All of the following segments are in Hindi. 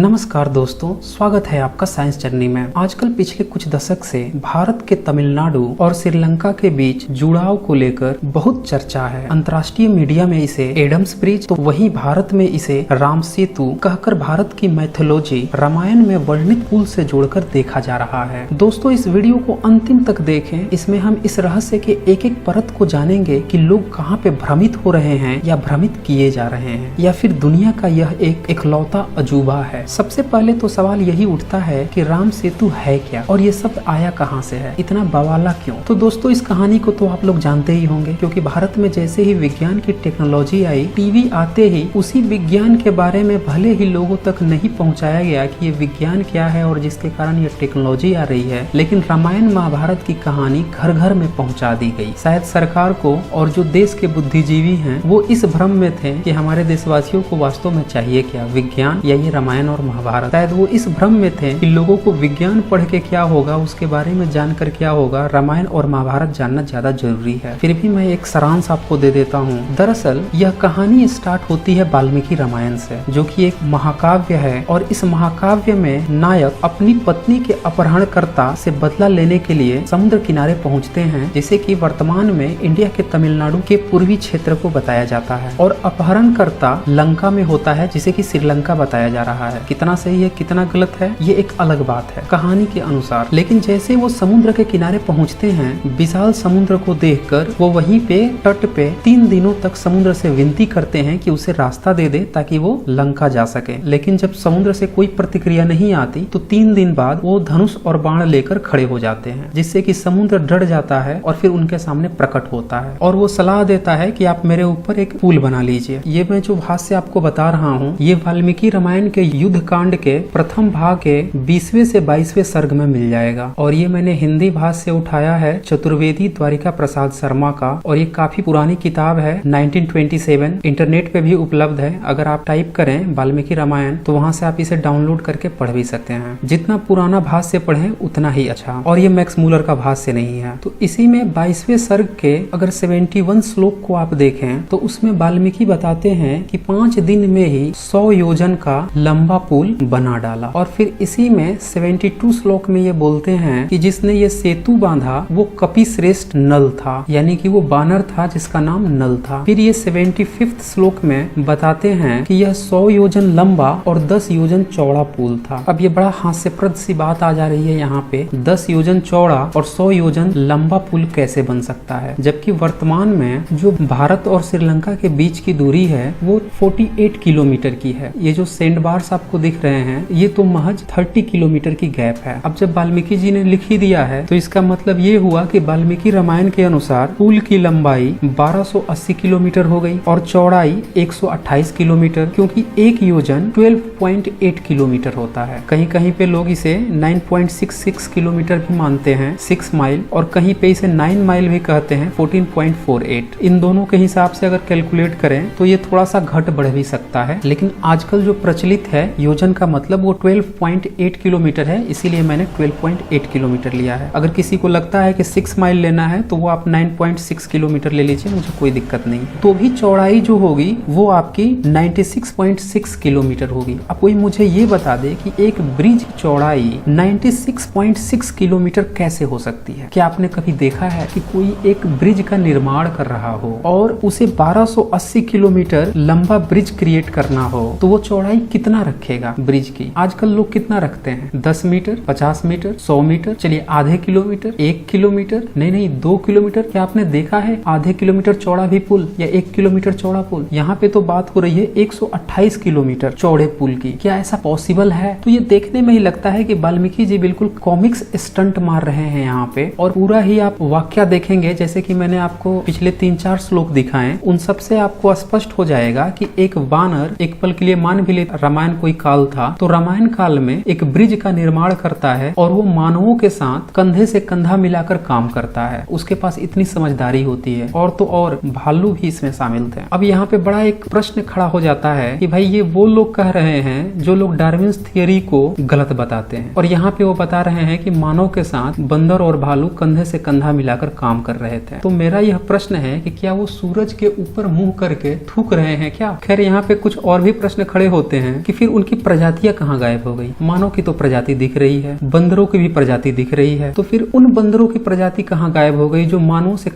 नमस्कार दोस्तों, स्वागत है आपका साइंस जर्नी में। आजकल पिछले कुछ दशक से भारत के तमिलनाडु और श्रीलंका के बीच जुड़ाव को लेकर बहुत चर्चा है। अंतर्राष्ट्रीय मीडिया में इसे एडम्स ब्रिज तो वहीं भारत में इसे राम सेतु कहकर भारत की मैथोलॉजी रामायण में वर्णित पुल से जोड़कर देखा जा रहा है। दोस्तों, इस वीडियो को अंतिम तक देखें। इसमें हम इस रहस्य के एक एक परत को जानेंगे कि लोग कहाँ पे भ्रमित हो रहे हैं या भ्रमित किए जा रहे हैं, या फिर दुनिया का यह एक इकलौता अजूबा है। सबसे पहले तो सवाल यही उठता है कि राम सेतु है क्या और ये शब्द आया कहाँ से है, इतना बवाला क्यों। तो दोस्तों, इस कहानी को तो आप लोग जानते ही होंगे, क्योंकि भारत में जैसे ही विज्ञान की टेक्नोलॉजी आई, टीवी आते ही उसी विज्ञान के बारे में भले ही लोगों तक नहीं पहुंचाया गया कि ये विज्ञान क्या है और जिसके कारण ये टेक्नोलॉजी आ रही है, लेकिन रामायण महाभारत की कहानी घर घर में पहुँचा दी गई। शायद सरकार को और जो देश के बुद्धिजीवी हैं वो इस भ्रम में थे कि हमारे देशवासियों को वास्तव में चाहिए क्या, विज्ञान या ये रामायण और महाभारत। शायद वो इस भ्रम में थे कि लोगों को विज्ञान पढ़ के क्या होगा, उसके बारे में जानकर क्या होगा, रामायण और महाभारत जानना ज्यादा जरूरी है। फिर भी मैं एक सारांश आपको दे देता हूँ। दरअसल यह कहानी स्टार्ट होती है वाल्मीकि रामायण से, जो कि एक महाकाव्य है, और इस महाकाव्य में नायक अपनी पत्नी के अपहरणकर्ता से बदला लेने के लिए समुद्र किनारे पहुँचते हैं, जिसे कि वर्तमान में इंडिया के तमिलनाडु के पूर्वी क्षेत्र को बताया जाता है, और अपहरणकर्ता लंका में होता है, जिसे कि श्रीलंका बताया जा रहा है। कितना सही है कितना गलत है ये एक अलग बात है कहानी के अनुसार। लेकिन जैसे वो समुद्र के किनारे पहुंचते हैं, विशाल समुद्र को देखकर वो वहीं पे तट पे 3 दिनों तक समुद्र से विनती करते हैं कि उसे रास्ता दे दे ताकि वो लंका जा सके। लेकिन जब समुद्र से कोई प्रतिक्रिया नहीं आती तो 3 दिन बाद वो धनुष और बाण लेकर खड़े हो जाते हैं, जिससे कि समुद्र डर जाता है और फिर उनके सामने प्रकट होता है, और वो सलाह देता है कि आप मेरे ऊपर एक पुल बना लीजिए। ये मैं जो भाष्य आपको बता रहा हूँ, ये वाल्मीकि रामायण के युद्ध कांड के प्रथम भाग के 20वें से 22वें सर्ग में मिल जाएगा, और ये मैंने हिंदी भाष्य से उठाया है चतुर्वेदी द्वारिका प्रसाद शर्मा का, और ये काफी पुरानी किताब है, 1927। इंटरनेट पे भी उपलब्ध है। अगर आप टाइप करें वाल्मीकि रामायण तो वहाँ से आप इसे डाउनलोड करके पढ़ भी सकते हैं। जितना पुराना भाष्य पढ़ें उतना ही अच्छा, और ये मैक्स मूलर का भाष्य नहीं है। तो इसी में 22वें सर्ग के अगर 71 श्लोक को आप देखें तो उसमें वाल्मीकि बताते हैं कि 5 दिन में ही 100 योजन का लंबा पुल बना डाला। और फिर इसी में 72 श्लोक में ये बोलते हैं कि जिसने ये सेतु बांधा वो कपिश्रेष्ठ नल था, यानी कि वो बानर था जिसका नाम नल था। फिर ये 75 श्लोक में बताते हैं कि यह 100 योजन लंबा और 10 योजन चौड़ा पुल था। अब ये बड़ा हास्यप्रद सी बात आ जा रही है यहाँ पे, 10 योजन चौड़ा और 100 योजन लंबा पुल कैसे बन सकता है, जबकि वर्तमान में जो भारत और श्रीलंका के बीच की दूरी है वो 48 किलोमीटर की है। ये जो सैंड बार्स आपको दिख रहे हैं ये तो महज 30 किलोमीटर की गैप है। अब जब वाल्मीकि जी ने लिख ही दिया है तो इसका मतलब ये हुआ कि वाल्मीकि रामायण के अनुसार पुल की लंबाई 1280 किलोमीटर हो गई और चौड़ाई 128 किलोमीटर, क्योंकि एक योजन 12.8 किलोमीटर होता है। कहीं कहीं पे लोग इसे 9.66 किलोमीटर भी मानते हैं, 6 माइल, और कहीं पे इसे 9 माइल भी कहते हैं, 14.48। इन दोनों के हिसाब से अगर कैलकुलेट करें तो ये थोड़ा सा घट बढ़ भी सकता है, लेकिन आजकल जो प्रचलित है योजन का मतलब वो 12.8 किलोमीटर है, इसीलिए मैंने 12.8 किलोमीटर लिया है। अगर किसी को लगता है कि 6 माइल लेना है तो वो आप 9.6 किलोमीटर ले लीजिए, मुझे कोई दिक्कत नहीं है। तो भी चौड़ाई जो होगी वो आपकी 96.6 किलोमीटर होगी। अब कोई मुझे ये बता दे कि एक ब्रिज की चौड़ाई 96.6 किलोमीटर कैसे हो सकती है। क्या आपने कभी देखा है कि कोई एक ब्रिज का निर्माण कर रहा हो और उसे 1280 किलोमीटर लंबा ब्रिज क्रिएट करना हो तो वो चौड़ाई कितना रखेगा ब्रिज की? आजकल लोग कितना रखते हैं? 10 मीटर, 50 मीटर, 100 मीटर, चलिए आधे किलोमीटर, 1 किलोमीटर, नहीं 2 किलोमीटर। क्या आपने देखा है आधे किलोमीटर चौड़ा भी पुल या 1 किलोमीटर चौड़ा पुल? यहाँ पे तो बात हो रही है 128 किलोमीटर चौड़े पुल की। क्या ऐसा पॉसिबल है? तो ये देखने में ही लगता है कि वाल्मीकि जी बिल्कुल कॉमिक्स स्टंट मार रहे हैं यहाँ पे, और पूरा ही आप वाक्य देखेंगे जैसे कि मैंने आपको पिछले 3-4 श्लोक दिखाए, उन सब से आपको स्पष्ट हो जाएगा कि एक वानर, एक पल के लिए मान भी ले रामायण कोई काल था, तो रामायण काल में एक ब्रिज का निर्माण करता है और वो मानवों के साथ कंधे से कंधा मिलाकर काम करता है। उसके पास इतनी समझदारी होती है, और तो और भालू भी इसमें शामिल थे। अब यहाँ पे बड़ा एक प्रश्न खड़ा हो जाता है कि भाई ये वो लोग कह रहे हैं जो लोग डार्विन्स थियरी को गलत बताते हैं, और यहाँ पे वो बता रहे हैं कि मानव के साथ बंदर और भालू कंधे से कंधा मिलाकर काम कर रहे थे। तो मेरा यह प्रश्न है कि क्या वो सूरज के ऊपर मुंह करके थूक रहे हैं क्या? खैर यहाँ पे कुछ और भी प्रश्न खड़े होते हैं कि फिर उनकी उनकी प्रजातियां कहाँ गायब हो गई? मानव की तो प्रजाति दिख रही है, बंदरों की भी प्रजाति दिख रही है, तो फिर उन बंदरों की प्रजाति कहाँ गायब हो गई जो मानवों से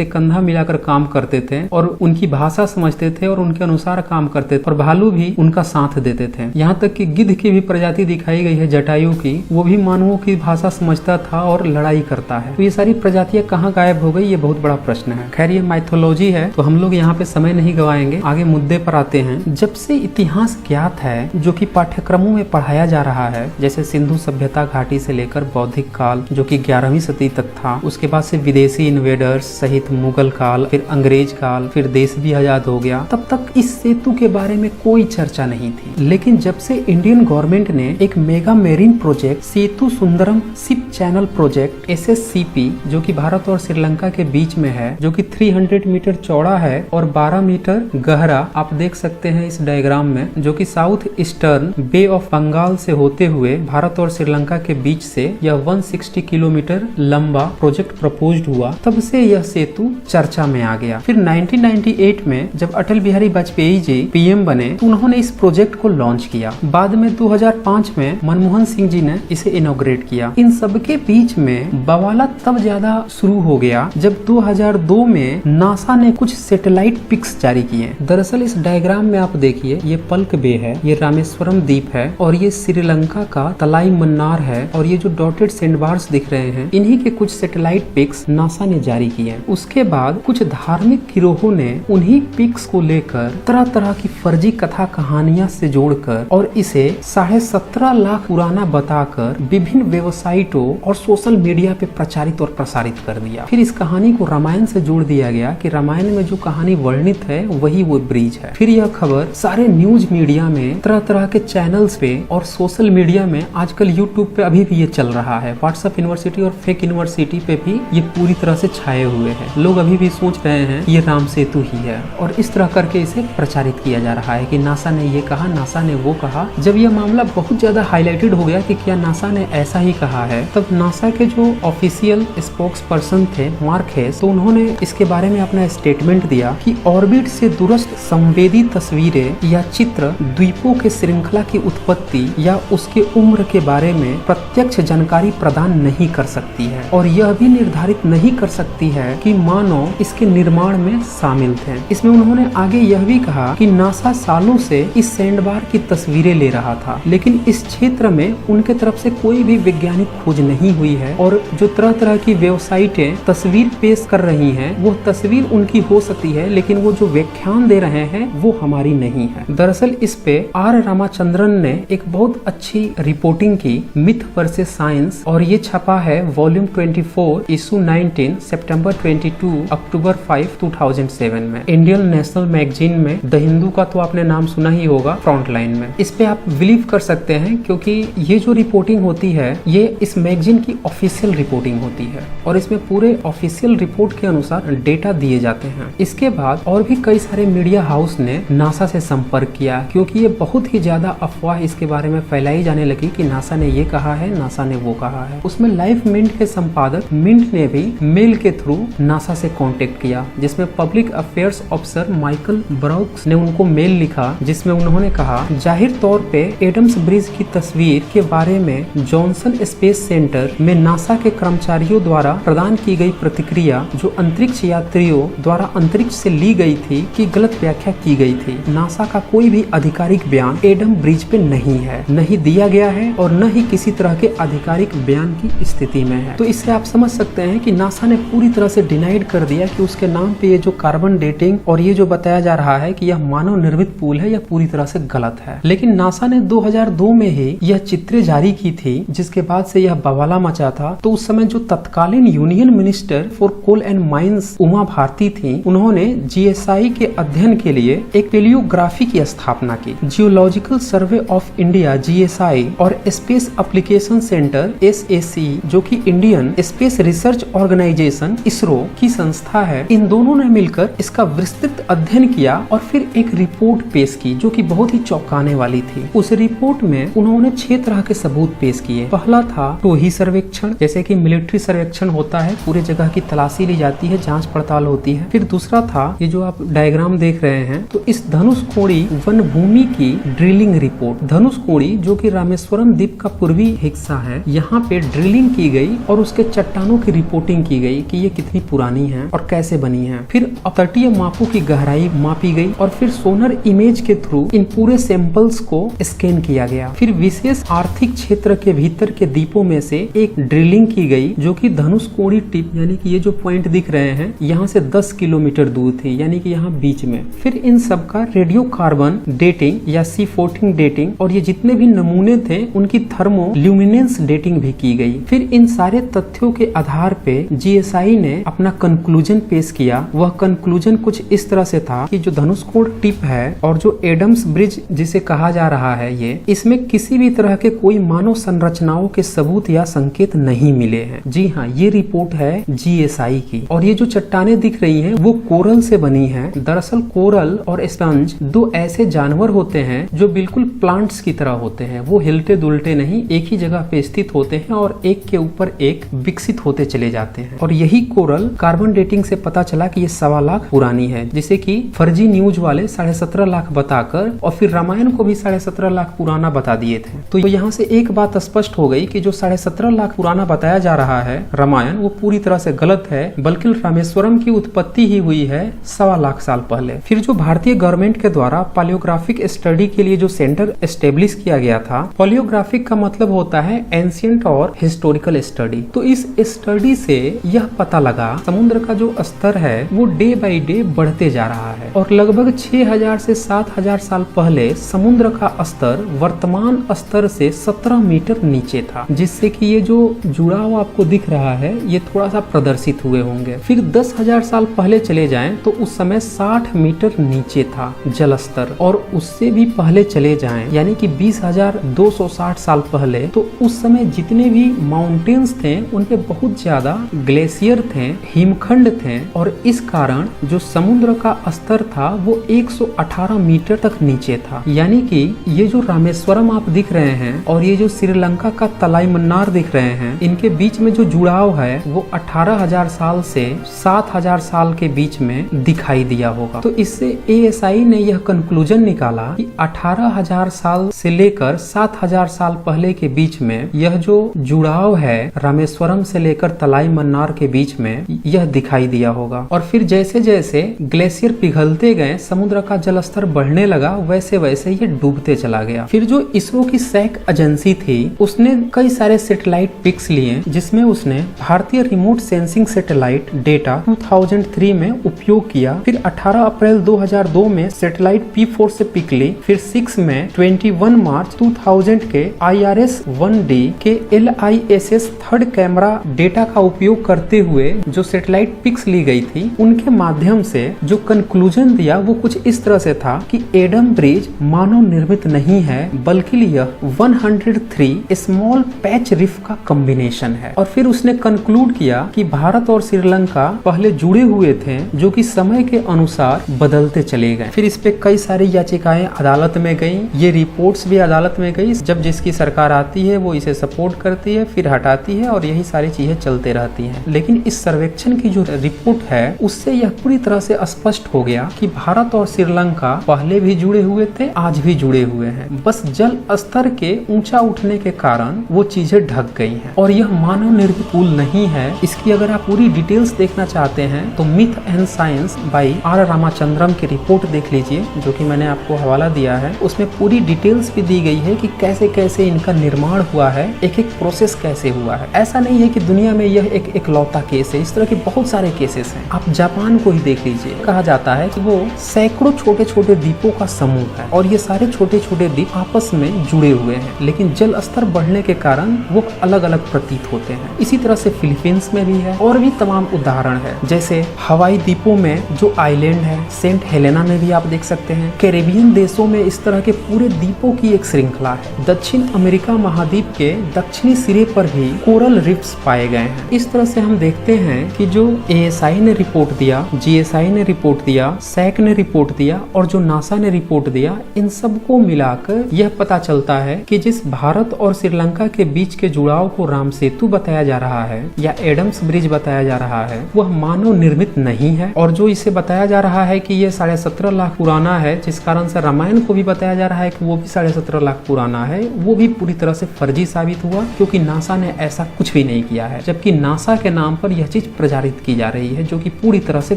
कंधा मिलाकर काम करते थे और उनकी भाषा समझते थे और उनके अनुसार काम करते थे, और भालू भी उनका साथ देते थे। यहाँ तक कि गिद्ध की भी प्रजाति दिखाई गई है, जटायु की, वो भी मानवों की भाषा समझता था और लड़ाई करता है। तो ये सारी प्रजातियां कहाँ गायब हो गई, ये बहुत बड़ा प्रश्न है। खैर ये माइथोलॉजी है, तो हम लोग यहाँ पे समय नहीं गवाएंगे, आगे मुद्दे पर आते हैं। जब से इतिहास ज्ञात है, जो कि पाठ्यक्रमों में पढ़ाया जा रहा है, जैसे सिंधु सभ्यता घाटी से लेकर बौद्धिक काल जो कि 11वीं सदी तक था, उसके बाद से विदेशी इन्वेडर्स सहित मुगल काल, फिर अंग्रेज काल, फिर देश भी आजाद हो गया, तब तक इस सेतु के बारे में कोई चर्चा नहीं थी। लेकिन जब से इंडियन गवर्नमेंट ने एक mega marine project Setu Sundaram ship channel project SSCP, जो कि भारत और श्रीलंका के बीच में है, जो कि 300 मीटर चौड़ा है और 12 मीटर गहरा, आप देख सकते हैं इस डायग्राम में, जो कि south eastern bay of Bengal से होते हुए भारत और श्रीलंका के बीच से यह 160 किलोमीटर लंबा प्रोजेक्ट प्रपोज्ड हुआ, तब से यह सेतु चर्चा में आ गया। फिर 1998 में जब अटल बिहारी वाजपेयी जी PM बने, तो उन्होंने इस प्रोजेक्ट को लॉन्च किया। बाद में 2005 में मनमोहन सिंह जी ने इसे इनॉग्रेट किया। इन सबके बीच में बवाला तब ज्यादा शुरू हो गया जब 2002 में नासा ने कुछ सैटेलाइट पिक्स जारी किए। दरअसल इस डायग्राम में आप देखिए, ये पल्क बे है, ये रामेश्वरम द्वीप है, और ये श्रीलंका का तलाई मन्नार है, और ये जो डॉटेड सैंडबार्स दिख रहे हैं, इन्हीं के कुछ सैटेलाइट पिक्स नासा ने जारी किए। उसके बाद कुछ धार्मिक गिरोहों ने उन्हीं पिक्स को लेकर तरह तरह की फर्जी कथा कहानियां से जोड़कर और इसे 17.5 लाख पुराना बताकर विभिन्न वेबसाइटों और सोशल मीडिया पे प्रचारित और प्रसारित कर दिया। फिर इस कहानी को रामायण से जोड़ दिया गया कि रामायण में जो कहानी वर्णित है वही वो ब्रिज है। फिर यह खबर सारे न्यूज मीडिया में, तरह तरह के चैनल्स पे और सोशल मीडिया में, आजकल यूट्यूब पे अभी भी ये चल रहा है, व्हाट्सएप यूनिवर्सिटी और फेक यूनिवर्सिटी पे भी ये पूरी तरह से छाए हुए हैं। लोग अभी भी सोच रहे हैं ये राम सेतु ही है, और इस तरह करके इसे प्रचारित किया जा रहा है कि नासा ने ये कहा, नासा ने वो कहा। जब यह मामला बहुत ज्यादा हाईलाइटेड हो गया कि क्या नासा ने ऐसा ही कहा है, तब नासा के जो ऑफिशियल स्पोक्स पर्सन थे मार्क हेस, तो उन्होंने इसके बारे में अपना स्टेटमेंट दिया कि ऑर्बिट से दूरस्थ संवेदी तस्वीरें या चित्र द्वीपों के श्रृंखला की उत्पत्ति या उसके उम्र के बारे में प्रत्यक्ष जानकारी प्रदान नहीं कर सकती है, और यह भी निर्धारित नहीं कर सकती है कि मानव इसके निर्माण में शामिल थे। इसमें उन्होंने आगे यह भी कहा कि नासा सालों से इस सैंडबार की तस्वीरें ले रहा था, लेकिन इस क्षेत्र में उनके तरफ से कोई भी वैज्ञानिक खोज नहीं हुई है, और जो तरह तरह की वेबसाइटें तस्वीर पेश कर रही हैं, वो तस्वीर उनकी हो सकती है, लेकिन वो जो व्याख्यान दे रहे हैं वो हमारी नहीं है। दरअसल इस पे R रामाचंद्रन ने एक बहुत अच्छी रिपोर्टिंग की, मिथ वर्सेस साइंस, और ये छपा है वॉल्यूम 24 इशू 19 सितंबर 22 अक्टूबर 5 2007 में, इंडियन नेशनल मैगजीन में। द हिंदू का तो आपने नाम सुना ही होगा, फ्रंट लाइन में। इस पे आप बिलीव कर सकते हैं, क्योंकि ये जो रिपोर्टिंग होती है ये इस मैगजीन की ऑफिशियल रिपोर्टिंग होती है, और इसमें पूरे ऑफिशियल रिपोर्ट के अनुसार डेटा दिए जाते हैं। इसके बाद और भी कई सारे मीडिया हाउस ने नासा से संपर्क किया, क्योंकि ये बहुत ही ज्यादा अफवाह इसके बारे में फैलाई जाने लगी कि नासा ने ये कहा है, नासा ने वो कहा है। उसमें लाइफ मिंट के संपादक मिंट ने भी मेल के थ्रू नासा से कांटेक्ट किया, जिसमें पब्लिक अफेयर्स ऑफिसर माइकल ब्राउक्स ने उनको मेल लिखा, जिसमें उन्होंने कहा, जाहिर तौर पे एडम्स ब्रिज की तस्वीर के बारे में जॉनसन स्पेस सेंटर में नासा के कर्मचारियों द्वारा प्रदान की गई प्रतिक्रिया, जो अंतरिक्ष यात्रियों द्वारा अंतरिक्ष से ली गई थी, की गलत व्याख्या की गई थी। नासा का कोई भी आधिकारिक बयान एडम ब्रिज पे नहीं है, नहीं दिया गया है, और न ही किसी तरह के आधिकारिक बयान की स्थिति में है। तो इससे आप समझ सकते हैं कि नासा ने पूरी तरह से डिनाइड कर दिया कि उसके नाम पे ये जो कार्बन डेटिंग और ये जो बताया जा रहा है कि यह मानव निर्मित पुल है, यह पूरी तरह से गलत है। लेकिन नासा ने 2002 में ही यह चित्र जारी की थी, जिसके बाद से यह बवाला मचा था। तो उस समय जो तत्कालीन union minister for coal and mines Uma Bharati थी, उन्होंने GSI के अध्ययन के लिए एक पेलियोग्राफी की स्थापना की। Geological survey of India GSI और स्पेस एप्लीकेशन सेंटर SAC, जो कि Indian space research organisation ISRO की संस्था है, इन दोनों ने मिलकर इसका विस्तृत अध्ययन किया और फिर एक रिपोर्ट पेश की, जो कि बहुत ही चौंकाने वाली थी। उस रिपोर्ट में उन्होंने 6 तरह के सबूत पेश किए। पहला था टोही सर्वेक्षण, जैसे कि मिलिट्री सर्वेक्षण होता है, पूरे जगह की तलाशी ली जाती है, जांच पड़ताल होती है। फिर दूसरा था ये जो आप डायग्राम देख रहे हैं, तो इस धनुष कोड़ी वन भूमि की ड्रिलिंग रिपोर्ट। धनुषकोडी जो कि रामेश्वरम द्वीप का पूर्वी हिस्सा है, यहाँ पे ड्रिलिंग की गई और उसके चट्टानों की रिपोर्टिंग की गई कि ये कितनी पुरानी है और कैसे बनी है। फिर तटीय मापों की गहराई मापी गई और फिर सोनर इमेज के थ्रू इन पूरे सैंपल्स को स्कैन किया गया। फिर विशेष आर्थिक क्षेत्र के भीतर के द्वीपों में से एक ड्रिलिंग की गई जो कि धनुषकोडी टिप यानी कि ये जो पॉइंट दिख रहे हैं यहाँ से 10 किलोमीटर दूर थी, यानी कि यहाँ बीच में। फिर इन सब का रेडियो कार्बन डेटिंग या C14 डेटिंग और ये जितने भी नमूने थे उनकी थर्मो ल्यूमिनेंस डेटिंग भी की गई। फिर इन सारे तथ्यों के आधार पे GSI ने अपना कंक्लूजन पेश किया। वह कंक्लूजन कुछ इस तरह से था कि जो धनुषकोडी टिप है और जो एडम्स ब्रिज जिसे कहा जा रहा है, ये इसमें किसी भी तरह के कोई मानव संरचनाओं के सबूत या संकेत नहीं मिले हैं। जी हाँ, ये रिपोर्ट है GSI की। और ये जो चट्टाने दिख रही हैं वो कोरल से बनी हैं। दरअसल कोरल और स्पंज दो ऐसे जानवर होते हैं जो बिल्कुल प्लांट्स की तरह होते हैं। वो हिलते दुलते नहीं, एक ही जगह पे स्थित होते हैं और एक के ऊपर एक विकसित होते चले जाते हैं। और यही कोरल कार्बन डेटिंग से पता चला कि ये 1.25 लाख पुरानी है, जिसे कि फर्जी न्यूज वाले 17.5 लाख बताकर और फिर रामायण को भी 17.5 लाख पुराना बता दिए थे। तो यहाँ से एक बात स्पष्ट हो गई कि जो 17.5 लाख पुराना बताया जा रहा है रामायण, वो पूरी तरह से गलत है, बल्कि रामेश्वरम की उत्पत्ति ही हुई है 1.25 लाख साल पहले। फिर जो भारतीय गवर्नमेंट के द्वारा पॉलियोग्राफिक स्टडी के लिए जो सेंटर एस्टेब्लिश किया गया था, पॉलियोग्राफिक का मतलब होता है एंशिएंट और हिस्टोरिकल स्टडी। तो इस स्टडी से यह पता लगा समुद्र का जो स्तर है वो डे बाय डे बढ़ते जा रहा है और लगभग 6000 से 7000 साल पहले समुद्र का स्तर वर्तमान स्तर से 17 मीटर नीचे था, जिससे कि ये जो जुड़ाव आपको दिख रहा है ये थोड़ा सा प्रदर्शित हुए होंगे। फिर 10,000 साल पहले चले जाएं तो उस समय 60 मीटर नीचे था जल स्तर, और उससे भी पहले चले जाएं यानी कि 20,260 साल पहले, तो उस समय जितने भी माउंटेन्स थे उन पे बहुत ज्यादा ग्लेशियर थे, हिमखंड थे, और इस कारण जो समुद्र का स्तर था वो 118 मीटर तक नीचे था। यानी कि ये जो रामेश्वरम आप दिख रहे हैं और ये जो श्रीलंका का तलाई मन्नार दिख रहे हैं, इनके बीच में जो जुड़ाव है वो 18,000 साल से 7,000 साल के बीच में दिखाई दिया होगा। तो इससे ASI ने यह कंक्लूजन निकाला कि 18,000 साल से लेकर 7,000 साल पहले के बीच में यह जो जुड़ाव है रामेश्वरम से लेकर तलाई मन्नार के बीच में यह दिखाई दिया होगा। और फिर जैसे जैसे ग्लेशियर पिघलते गए, समुद्र का जल स्तर बढ़ने लगा, वैसे वैसे ये डूबते चला गया। फिर जो इसरो की सैक एजेंसी थी उसने कई सारे सैटेलाइट पिक्स लिए, जिसमें उसने भारतीय रिमोट सेंसिंग सैटेलाइट डेटा 2003 में उपयोग किया। फिर 18 अप्रैल 2002 में सैटेलाइट P4 से पिक ली। फिर 6 में 21 मार्च 2000 के IRS-1D के LISS थर्ड कैमरा डेटा का उपयोग करते हुए जो सैटेलाइट पिक्स ली गई थी, उनके माध्यम से जो कंक्लूजन दिया वो कुछ इस तरह से था कि एडम ब्रिज मानव निर्मित नहीं है, बल्कि यह 103 स्मॉल पैच रिफ का कॉम्बिनेशन है। और फिर उसने कंक्लूड किया कि भारत और श्रीलंका पहले जुड़े हुए थे, जो कि समय के अनुसार बदलते चले गए। फिर इस पे कई सारी याचिकाएं अदालत में गई, ये रिपोर्ट्स भी अदालत में गई। जब जिसकी सरकार आती है वो इसे सपोर्ट करती है, फिर हटाती है, और यही सारी चीजें चलते रहती हैं। लेकिन इस सर्वेक्षण की जो रिपोर्ट है उससे यह पूरी तरह से स्पष्ट हो गया कि भारत और श्रीलंका पहले भी जुड़े हुए थे, आज भी जुड़े हुए हैं। बस जल स्तर के ऊंचा उठने के कारण वो चीजें ढक गई हैं। और यह मानव निर्मित पुल नहीं है। इसकी अगर आप पूरी डिटेल्स देखना चाहते हैं तो myth and science by R रामाचंद्रम की रिपोर्ट देख लीजिए, जो कि मैंने आपको हवाला दिया है। उसमें पूरी डिटेल्स भी दी गई है कि कैसे कैसे इनका निर्माण हुआ है, एक एक प्रोसेस कैसे हुआ है। ऐसा नहीं है कि दुनिया में यह एक इकलौता केस है, इस तरह के बहुत सारे केसेस हैं। आप जापान को ही देख लीजिए, कहा जाता है कि वो सैकड़ों छोटे छोटे द्वीपों का समूह है और ये सारे छोटे छोटे द्वीप आपस में जुड़े हुए हैं, लेकिन जल स्तर बढ़ने के कारण वो अलग अलग प्रतीत होते हैं। इसी तरह से फिलीपींस में भी है और भी तमाम उदाहरण है। जैसे हवाई द्वीपों में जो आइलैंड है, सेंट हेलेना में भी आप देख सकते हैं। कैरेबियन देशों में इस तरह के पूरे द्वीपों की एक श्रृंखला है। दक्षिण अमेरिका महाद्वीप के दक्षिणी सिरे पर भी कोरल रिफ्स पाए गए हैं। इस तरह से हम देखते हैं कि जो ASI ने रिपोर्ट दिया, GSI ने रिपोर्ट दिया, सैक ने रिपोर्ट दिया और जो नासा ने रिपोर्ट दिया, इन सबको मिलाकर यह पता चलता है कि जिस भारत और श्रीलंका के बीच के जुड़ाव को राम सेतु बताया जा रहा है या एडम्स ब्रिज बताया जा रहा है, वह मानव निर्मित नहीं है। और जो इसे बताया जा रहा है कि ये 17.5 लाख पुराना है, जिस कारण से रामायण को भी बताया जा रहा है कि वो भी 17.5 लाख पुराना है, वो भी पूरी तरह से फर्जी साबित हुआ, क्योंकि नासा ने ऐसा कुछ भी नहीं किया है। जबकि नासा के नाम पर यह चीज प्रचारित की जा रही है, जो कि पूरी तरह से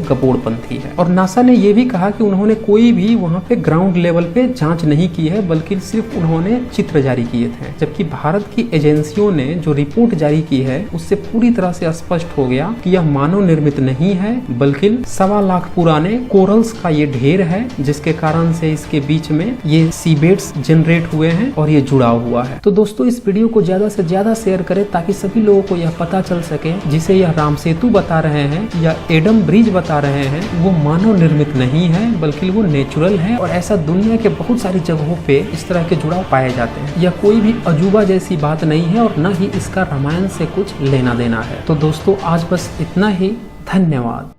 गपोड़पंथी है। और नासा ने यह भी कहा कि उन्होंने कोई भी वहां पे ग्राउंड लेवल पे जांच नहीं की है, बल्कि सिर्फ उन्होंने चित्र जारी किए थे। जबकि भारत की एजेंसियों ने जो रिपोर्ट जारी की है, उससे पूरी तरह से स्पष्ट हो गया कि यह मानव निर्मित नहीं है, बल्कि 1.25 लाख पुराने कोरल्स का ये ढेर है, जिसके कारण से इसके बीच में ये सीबेड्स जनरेट हुए हैं और ये जुड़ाव हुआ है। तो दोस्तों, इस वीडियो को ज्यादा से ज्यादा शेयर करें ताकि सभी लोगों को यह पता चल सके, जिसे यह राम सेतु बता रहे हैं या एडम ब्रिज बता रहे हैं, वो मानव निर्मित नहीं है, बल्कि वो नेचुरल है। और ऐसा दुनिया के बहुत सारी जगहों पे इस तरह के जुड़ाव पाए जाते हैं। यह कोई भी अजूबा जैसी बात नहीं है और न ही इसका रामायण से कुछ लेना देना है। तो दोस्तों, आज बस इतना ही। धन्यवाद।